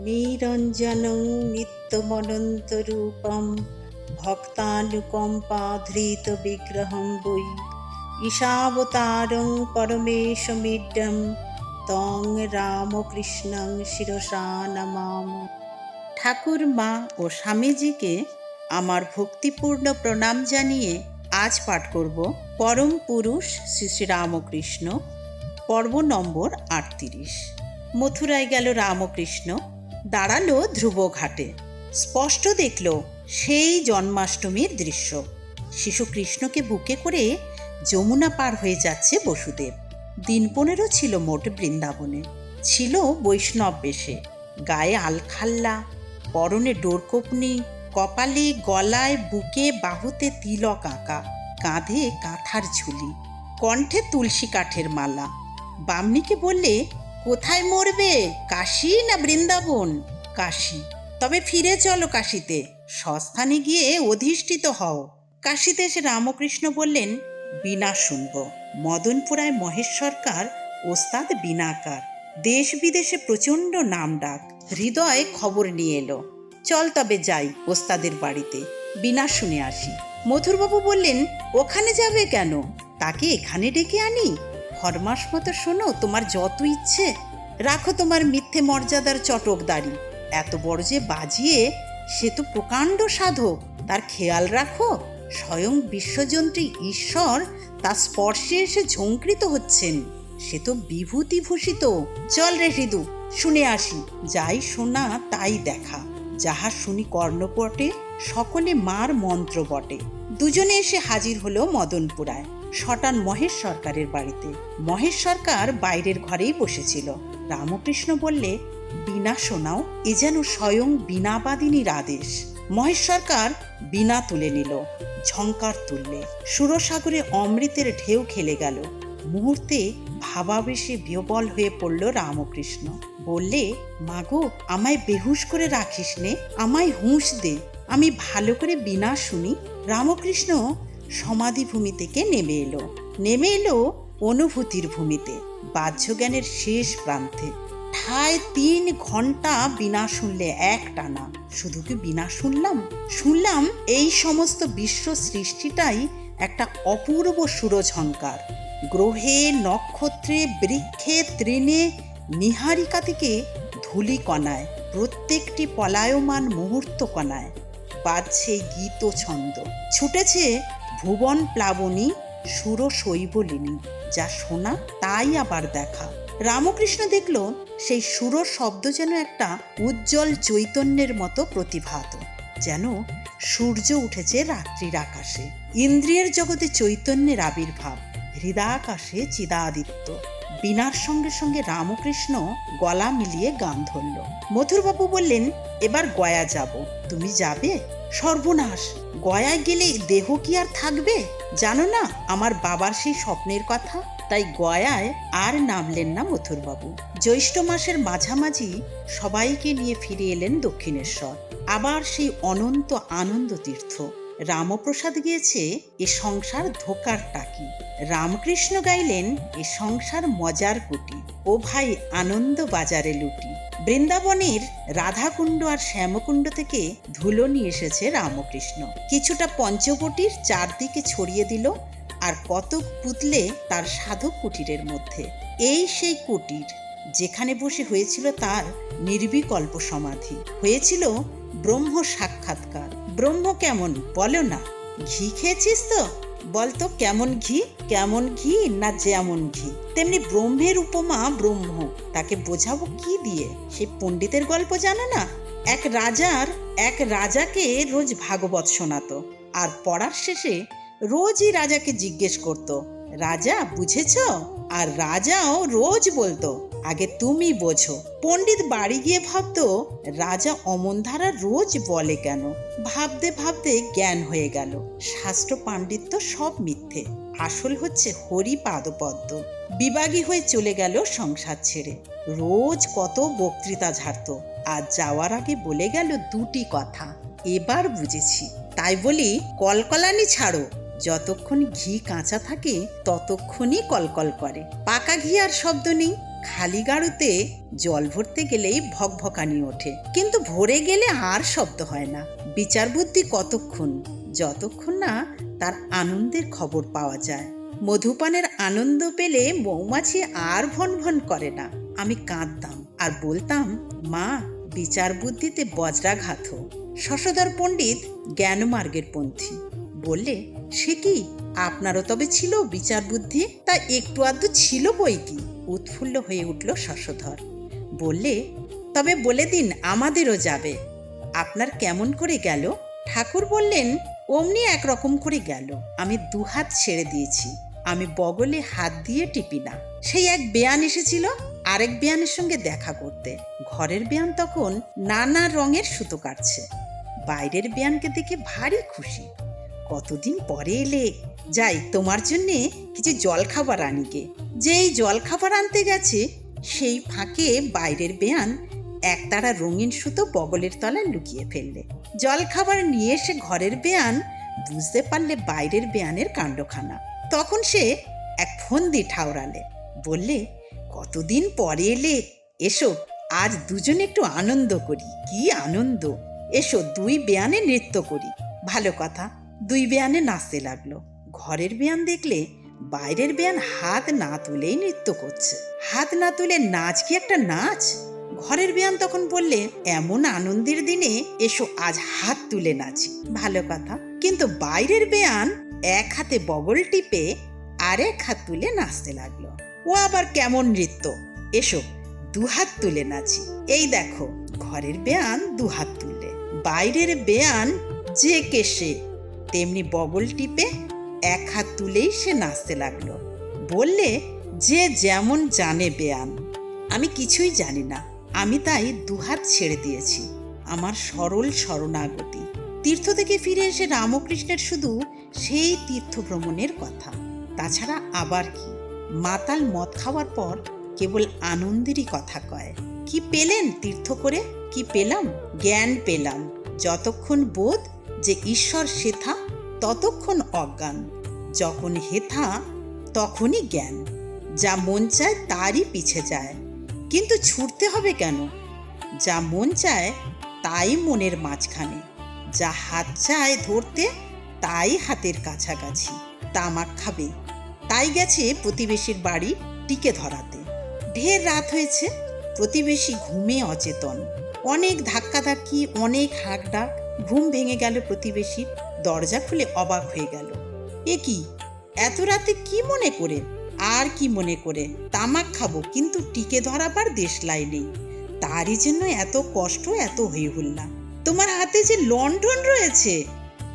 নিরঞ্জনং নিত্যমনন্তরূপম ভক্তানুকম্পাধৃত বিগ্রহম বৈ ঈশাবতারং পরমেশমিড্ডম তং রামকৃষ্ণং শিরসা নমামি। ঠাকুর, মা ও স্বামীজিকে আমার ভক্তিপূর্ণ প্রণাম জানিয়ে আজ পাঠ করব পরম পুরুষ শ্রী শ্রী রামকৃষ্ণ, পর্ব নম্বর 38। মথুরায় গেল রামকৃষ্ণ, দাঁড়ালো ধ্রুব ঘাটে। স্পষ্ট দেখল সেই জন্মাষ্টমীর দৃশ্য। শিশু কৃষ্ণকে বুকে করে যমুনা পার হয়ে যাচ্ছে বসুদেব। দিন 15 ছিল মোট বৃন্দাবনে। ছিল বৈষ্ণব বেশে, গায়ে আলখাল্লা, পরনে ডোরকোপনি, কপালে, গলায়, বুকে, বাহুতে তিলক আঁকা, কাঁধে কাঁথার ঝুলি, কণ্ঠে তুলসী কাঠের মালা। বামনিকে বললে, কোথায় মরবে, কাশী না বৃন্দাবন? কাশী। তবে ফিরে চলো কাশীতে, সস্থানে গিয়ে অধিষ্ঠিত হও। কাশীতে এসে রামকৃষ্ণ বললেন, বীণা শুনব। মদনপুরায় মহেশ সরকার ওস্তাদ বীণাকার, দেশ বিদেশে প্রচণ্ড নাম ডাক। হৃদয় খবর নিয়ে এলো, চল তবে যাই ওস্তাদের বাড়িতে, বীণা শুনে আসি। মথুরবাবু বললেন, ওখানে যাবে কেন, তাকে এখানে ডেকে আনি। ফরমাস মতো শোনো, তোমার যত ইচ্ছে। রাখো তোমার মিথ্যে মর্যাদার চটকদারি, এত বড় যে বাজিয়ে, সে তো প্রকাণ্ড সাধক, তার খেয়াল রাখো। স্বয়ং বিশ্বযন্ত্রী ঈশ্বর তার স্পর্শে এসে ঝঙ্কৃত হচ্ছেন, সে তো বিভূতিভূষিত। চল রে হৃদু, শুনে আসি। যাই শোনা তাই দেখা, যাহা শুনি কর্ণপটে, সকলে মার মন্ত্র বটে। দুজনে এসে হাজির হলো মদনপুরায়, শটান মহেশ সরকারের বাড়িতে। মহেশ সরকার বাইরের ঘরেই বসেছিল। রামকৃষ্ণ বললে, বীণা শোনাও, এ যেন স্বয়ং বীণাবাদিনীর আদেশ। মহেশ সরকার বীণা তুলে নিল, ঝঙ্কার তুললে। সুরসাগরে অমৃতের ঢেউ খেলে গেল। মুহূর্তে ভাবাবেশে বিহ্বল হয়ে পড়ল রামকৃষ্ণ। বললে, মাগো, আমায় বেহুশ করে রাখিস নে, আমায় হুঁশ দে, আমি ভালো করে বীণা শুনি। রামকৃষ্ণ সমাধি ভূমি থেকে নেমে এলো অনুভূতির ভূমিতে, বাহ্যজ্ঞানের শেষ প্রান্তে। ঠায় 3 ঘন্টা বীণা শুনলে এক টানা। শুধু কি বীণা শুনলাম এই সমস্ত বিশ্ব সৃষ্টিটাই একটা অপূর্ব সুরঝঙ্কার। গ্রহে, নক্ষত্রে, বৃক্ষে, তৃণে, নীহারিকা থেকে ধূলি কণায়, প্রত্যেকটি পলায়মান মুহূর্ত কণায় বাজছে গীত ছন্দ, ছুটেছে ভুবন প্লাবনী সুর শৈবলিনী। যা শোনা তাই আবার দেখা। রামকৃষ্ণ দেখল সেই সুর শব্দ যেন একটা উজ্জ্বল চৈতন্যের মতো প্রতিভাত, যেন সূর্য উঠেছে রাত্রির আকাশে। ইন্দ্রিয়ের জগতে চৈতন্যের আবির্ভাব, হৃদাকাশে চিদাদিত্য। বীণার সঙ্গে সঙ্গে রামকৃষ্ণ গলা মিলিয়ে গান ধরল। মথুরবাবু বললেন, এবার গয়া যাব। তুমি যাবে? সর্বনাশ, গয়ায় গেলে দেহ কি আর থাকবে? জানো না আমার বাবার সেই স্বপ্নের কথা? তাই গয়ায় আর নামলেন না মথুরবাবু। জ্যৈষ্ঠ মাসের মাঝামাঝি সবাইকে নিয়ে ফিরে এলেন দক্ষিণেশ্বর। আবার সেই অনন্ত আনন্দ তীর্থ। রামপ্রসাদ গিয়েছে, এ সংসার ধোকার টাকি। রামকৃষ্ণ গাইলেন, এ সংসার মজার কুটি, ও ভাই আনন্দ বাজারে লুটি। বৃন্দাবনের রাধাকুণ্ড আর শ্যামকুণ্ড থেকে ধুলো নিয়ে এসেছে রামকৃষ্ণ। কিছুটা পঞ্চবটির চারদিকে ছড়িয়ে দিল, আর কতক পুতলে তার সাধক কুটিরের মধ্যে। এই সেই কুটির, যেখানে বসে হয়েছিল তার নির্বিকল্প সমাধি, হয়েছিল ব্রহ্ম সাক্ষাৎকার। ব্রহ্ম কেমন বলো না? ঘি খেয়েছিস তো? বলতো কেমন ঘি? কেমন ঘি না যেমন ঘি, তেমনি ব্রহ্মের উপমা ব্রহ্ম। তাকে বোঝাবো কি দিয়ে? সে পণ্ডিতের গল্প জানো না? এক রাজাকে রোজ ভাগবত শোনাতো, আর পড়ার শেষে রোজই রাজাকে জিজ্ঞেস করতো, রাজা বুঝেছ? আর রাজাও রোজ বলতো, আগে তুমি বোঝো। পণ্ডিত বাড়ি গিয়ে ভাবতো, রাজা অমন ধারা রোজ বলে কেন? ভাবতে ভাবতে জ্ঞান হয়ে গেল, শাস্ত্র পাণ্ডিত্য সব মিথ্যে, আসল হচ্ছে হরি পাদপদ্ম। বিবাগী হয়ে চলে গেল সংসার ছেড়ে। রোজ কত বক্তৃতা ঝাড়তো, আর যাওয়ার আগে বলে গেল 2টি কথা, এবার বুঝেছি। তাই বলি, কলকলানি ছাড়ো, যতক্ষণ ঘি কাঁচা থাকে ততক্ষণই কলকল করে। পাকা ঘি আর শব্দ নেই, খালি গাড়ুতে জল ভরতে গেলেই ভকভকানি ওঠে, কিন্তু ভরে গেলে আর শব্দ হয় না। বিচার বুদ্ধি কতক্ষণ? যতক্ষণ না তার আনন্দের খবর পাওয়া যায়। মধুপানের আনন্দ পেলে মৌমাছি আর ভন ভন করে না। আমি কাঁদতাম আর বলতাম, মা, বিচার বুদ্ধিতে বজ্রাঘাত হোক। শশধর পণ্ডিত জ্ঞানমার্গের পন্থী বললে, সে কি, আপনারও তবে ছিল বিচার বুদ্ধি? তা একটু আধটু ছিল বই কি। উৎফুল্ল হয়ে উঠল শশধর। বললে, তবে বলে দিন, আমাদেরও যাবে। আপনার কেমন করে গেল? ঠাকুর বললেন, অমনি একরকম করে গেল। আমি দুহাত ছেড়ে দিয়েছি। আমি বগলে হাত দিয়ে টিপি না। সেই এক বেয়ান এসেছিল আরেক বেয়ানের সঙ্গে দেখা করতে। ঘরের বেয়ান তখন নানা রঙের সুতো কাটছে। বাইরের বেয়ানকে দেখে ভারী খুশি। কতদিন পরে এলে, যাই তোমার জন্যে কিছু জল খাবার আনি গে। যেই জল খাবার আনতে গেছে, সেই ফাঁকে বাইরের বেয়ান একতারা রঙিন সুতো বগলের তলায় লুকিয়ে ফেললে। জল খাবার নিয়ে এসে ঘরের বেয়ান বুঝতে পারলে বাইরের বেয়ানের কাণ্ডখানা। তখন সে এক ফন্দি ঠাউরালে। বললে, কতদিন পরে এলে, এসো আজ দুজনে একটু আনন্দ করি। কি আনন্দ! এসো দুই বেয়ানে নৃত্য করি। ভালো কথা। দুই বেয়ানে নাচতে লাগলো। ঘরের বেয়ান দেখলে বাইরের বেয়ান হাত না তুলেই নৃত্য করছে। হাত না তুলে নাচ কি একটা নাচ? ঘরের বেয়ান তখন বললে, এমন আনন্দের দিনে এসো আজ হাত তুলে নাচি। ভালো কথা। কিন্তু বাইরের বেয়ান এক হাতে বগল টিপে আর এক হাত তুলে নাচতে লাগলো। ও আবার কেমন নৃত্য! এসো দুহাত তুলে নাচি। এই দেখো, ঘরের বেয়ান দুহাত তুললে। বাইরের বেয়ান যে কেসে তেমনি বগল টিপে এক হাত তুলেই সে নাচতে লাগলো। বললে, যে যেমন জানে বেয়ান, আমি কিছুই জানি না। আমি তাই দুহাত ছেড়ে দিয়েছি। আমার সরল শরণাগতি। তীর্থ থেকে ফিরে এসে রামকৃষ্ণের শুধু সেই তীর্থ ভ্রমণের কথা, তাছাড়া আবার কি। মাতাল মদ খাওয়ার পর কেবল আনন্দেরই কথা কয়। কি পেলেন তীর্থ করে? কি পেলাম? জ্ঞান পেলাম। যতক্ষণ বোধ যে ঈশ্বর সেথা, ততক্ষণ অজ্ঞান। যখন হেথা, তখনই জ্ঞান। যা মন চায় তারই পিছে যায়, কিন্তু ছুটতে হবে কেন? যা মন চায় তাই মনের মাঝখানে। যা হাত চায় ধরতে, তাই হাতের কাছাকাছি। তামাক খাবে, তাই গেছে প্রতিবেশীর বাড়ি টিকে ধরাতে। ঢের রাত হয়েছে, প্রতিবেশী ঘুমে অচেতন। অনেক ধাক্কাধাক্কি, অনেক হাঁক ডাক। ঘুম ভেঙে গেল প্রতিবেশীর। দরজা খুলে অবাক হয়ে গেল। এ কি, এত রাতে কি মনে করে? আর কি মনে করে? তামাক খাবো, কিন্তু টিকে ধরাবার দেশলাই নেই। তারই জন্য এত কষ্ট, এত হইহুল্লা। তোমার হাতে যে লণ্ঠন রয়েছে,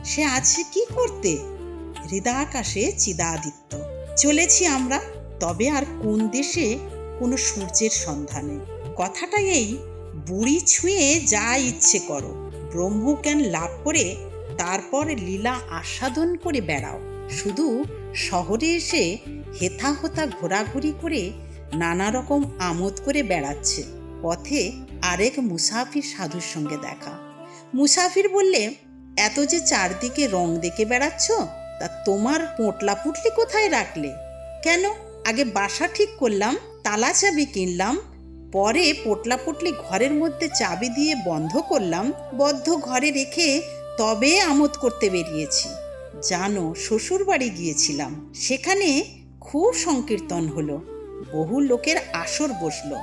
সে আছে কি করতে? হৃদাকাশে চিদাদিত্য। চলেছি আমরা, তবে আর কোন দেশে কোনো সূর্যের সন্ধানে। কথাটা এই, বুড়ি ছুঁয়ে যা ইচ্ছে করো, ব্রহ্মজ্ঞান লাভ করে তারপর লীলা আস্বাদন করে বেড়াও। শুধু শহরে এসে হেথা হোথা ঘোরাঘুরি করে নানা রকম আমোদ করে বেড়াচ্ছে। পথে আরেক মুসাফির সাধুর সঙ্গে দেখা। মুসাফির বললে, এত যে চারদিকে রং দেখে বেড়াচ্ছ, তা তোমার পোটলা পুটলি কোথায় রাখলে? কেন, আগে বাসা ঠিক করলাম, তালা চাবি কিনলাম, পরে পোটলা পুটলি ঘরের মধ্যে চাবি দিয়ে বন্ধ করলাম, বদ্ধ ঘরে রেখে তবে আমোদ করতে বেরিয়েছি। জানো, শ্বশুর বাড়ি গিয়েছিলাম, সেখানে খুব সংকীর্তন হলো, বহু লোকের আসর বসলো।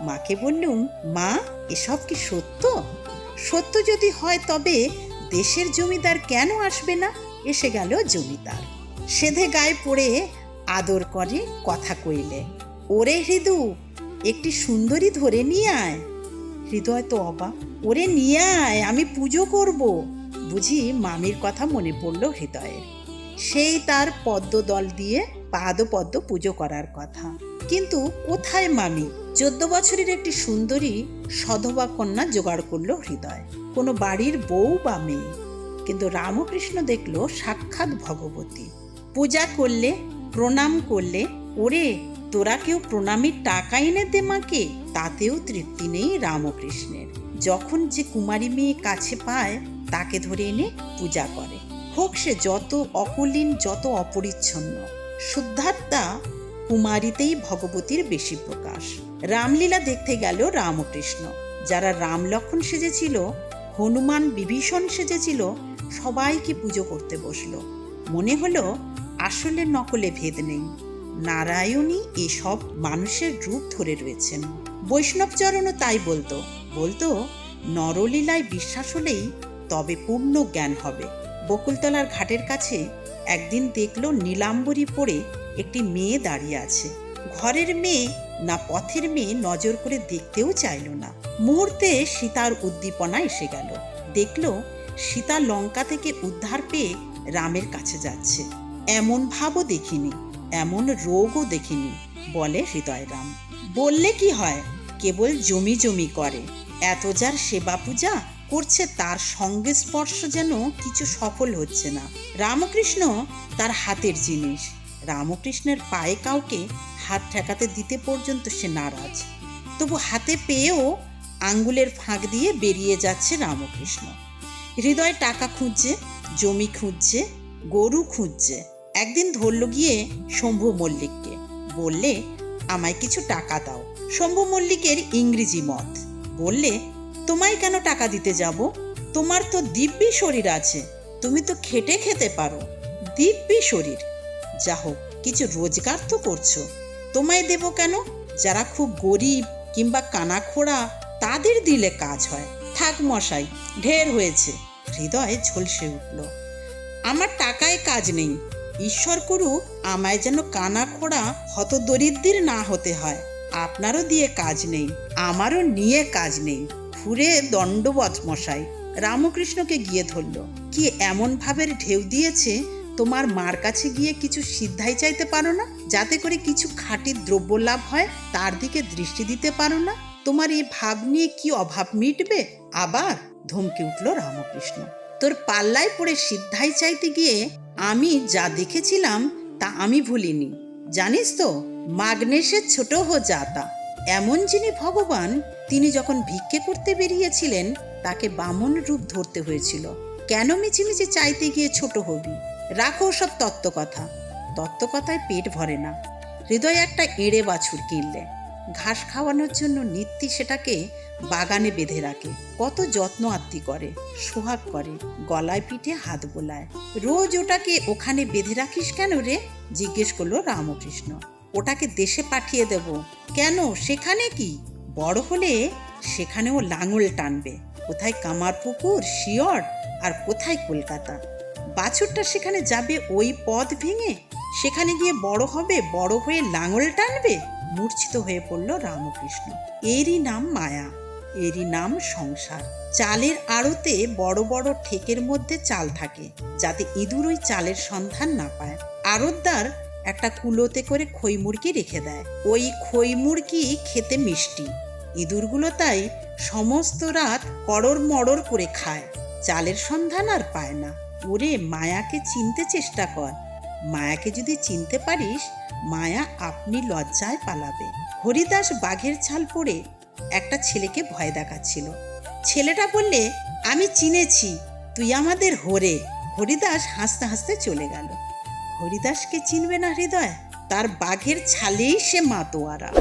মাকে বললুম, মা, এসব কি সত্য? সত্য যদি হয় তবে দেশের জমিদার কেন আসবে না? এসে গেল জমিদার। সেধে গায়ে পড়ে আদর করে কথা কইলে, ওরে হৃদু, একটি সুন্দরী ধরে নিয়ে আয়। হৃদয় তো অবাক। ওরে নিয়ে আয়, আমি পুজো করব। বুঝি মামির কথা মনে পড়ল হৃদয়ের। সেই তার পদ্মদল দিয়ে পাদপদ্ম পুজো করার কথা। কিন্তু কোথায় মামি? 14 বছরের একটি সুন্দরী সধবা কন্যা জোগাড় করলো হৃদয়, কোনো বাড়ির বউ বা মেয়ে। কিন্তু রামকৃষ্ণ দেখলো সাক্ষাৎ ভগবতী। পূজা করলে, প্রণাম করলে। ওরে, তোরা কেউ প্রণামীর টাকা এনে দে মাকে। তাতেও তৃপ্তি নেই রামকৃষ্ণের। যখন যে কুমারী মেয়ে কাছে পায়, তাকে ধরে এনে পূজা করে, হোক সে যত অকুলীন, যত অপরিচ্ছন্ন। শুদ্ধাত্মা কুমারীতেই ভগবতীর বেশি প্রকাশ। রামলীলা দেখতে গেল রামকৃষ্ণ। যারা রাম লক্ষ্মণ সেজেছিল, হনুমান বিভীষণ সেজেছিল, সবাইকে পুজো করতে বসলো। মনে হলো আসলে নকলে ভেদ নেই, নারায়ণই এসব মানুষের রূপ ধরে রয়েছেন। বৈষ্ণবচরণও তাই বলতো বলতো নরলীলায় বিশ্বাস হলেই তবে পূর্ণ জ্ঞান হবে। বকুলতলার ঘাটের কাছে একদিন দেখলো নীলাম্বরী পরে একটি মেয়ে দাঁড়িয়ে আছে। ঘরের মেয়ে না পথের মেয়ে নজর করে দেখতেও চাইল না। মুহূর্তে সীতার উদ্দীপনা এসে গেল। দেখলো সীতা লঙ্কা থেকে উদ্ধার পেয়ে রামের কাছে যাচ্ছে। এমন ভাবও দেখিনি, এমন রোগও দেখিনি, বলে হৃদয়রাম। বললে কি হয়, কেবল জমি জমি করে। এত যার সেবা পূজা করছে, তার সঙ্গে স্পর্শ যেন কিছু সফল হচ্ছে না। রামকৃষ্ণ তার হাতের জিনিস। রামকৃষ্ণের পায়ে কাউকে হাত ঠেকাতে দিতে পর্যন্ত সে নারাজ। তবু হাতে পেয়েও আঙ্গুলের ফাঁক দিয়ে বেরিয়ে যাচ্ছে রামকৃষ্ণ। হৃদয় টাকা খুঁজছে, জমি খুঁজছে, গরু খুঁজছে। একদিন ধরল গিয়ে শম্ভু মল্লিককে, বললে আমায় কিছু টাকা দাও। শম্ভু মল্লিকের ইংরেজি মত। বললে তোমায় কেন টাকা দিতে যাব? তোমার তো দিব্যি শরীর আছে, তুমি তো খেটে খেতে পারো। দিব্যি শরীর, যা হোক কিছু রোজগার তো করছো, তোমায় দেব কেন? যারা খুব গরিব কিংবা কানাখোড়া তাদের দিলে কাজ হয়। থাক মশাই, ঢের হয়েছে। হৃদয় ঝলসে উঠল। আমার টাকায় কাজ নেই, ঈশ্বর করুক আমায় যেন কানাখোড়া হতদরিদ্রের না হতে হয়। আপনারও দিয়ে কাজ নেই, আমারও নিয়ে কাজ নেই। ঘুরে দণ্ডবৎ মশাই। রামকৃষ্ণকে গিয়ে ধরল। কি এমন ভাবের ঢেউ দিয়েছে, তোমার মার কাছে গিয়ে কিছু সিদ্ধাই চাইতে পারো না? যাতে করে কিছু খাঁটি দ্রব্য লাভ হয় তার দিকে দৃষ্টি দিতে পারো না? তোমার এই ভাব নিয়ে কি অভাব মিটবে? আবার ধমকে উঠল রামকৃষ্ণ। তোর পাল্লায় পড়ে সিদ্ধাই চাইতে গিয়ে আমি যা দেখেছিলাম তা আমি ভুলিনি, জানিস তো? মাগনেশের ছোট হো যাতা। এমন যিনি ভগবান, তিনি যখন ভিক্ষে করতে বেরিয়েছিলেন তাকে বামন রূপ ধরতে হয়েছিল। কেন মিছিমিছি চাইতে গিয়ে ছোট হবি? রাখো সব তত্ত্বকথা, তত্ত্বকথায় পেট ভরে না। হৃদয় একটা এঁড়ে বাছুর কিনলে, ঘাস খাওয়ানোর জন্য নিত্যি সেটাকে বাগানে বেঁধে রাখে। কত যত্ন আত্তি করে, সোহাগ করে, গলায় পিঠে হাত বোলায়। রোজ ওটাকে ওখানে বেঁধে রাখিস কেন রে? জিজ্ঞেস করলো রামকৃষ্ণ। ওটাকে দেশে পাঠিয়ে দেব। কেন, সেখানে কি? বড় হলে সেখানেও লাঙল টানবে। কোথায় কামারপুকুর, শিয়র, আর কোথায় কলকাতা। বাছুরটা সেখানে যাবে ওই পথ ভেঙে, সেখানে গিয়ে বড় হবে, বড় হয়ে লাঙল টানবে। মূর্ছিত হয়ে পড়ল রামকৃষ্ণ। এরই নাম মায়া, এরই নাম সংসার। চালের আড়তে বড় বড় ঠেকের মধ্যে চাল থাকে, যাতে ইঁদুর ওই চালের সন্ধান না পায়। আড়তদার একটা কুলোতে করে খই মুরগি রেখে দেয়। ওই খই মুরগি খেতে মিষ্টি, ইঁদুরগুলো তাই সমস্ত রাত কড়র মড়র করে খায়, চালের সন্ধান আর পায় না। ওরে, মায়াকে চিনতে চেষ্টা কর। মায়াকে যদি চিনতে পারিস, মায়া আপনি লজ্জায় পালাবে। হরিদাস বাঘের ছাল পরে একটা ছেলেকে ভয় দেখাচ্ছিল। ছেলেটা বললে, আমি চিনেছি, তুই আমাদের হরে। হরিদাস হাসতে হাসতে চলে গেল। হরিদাসকে চিনবে না হৃদয়? তার বাঘের ছালেই সে মাতোয়ারা।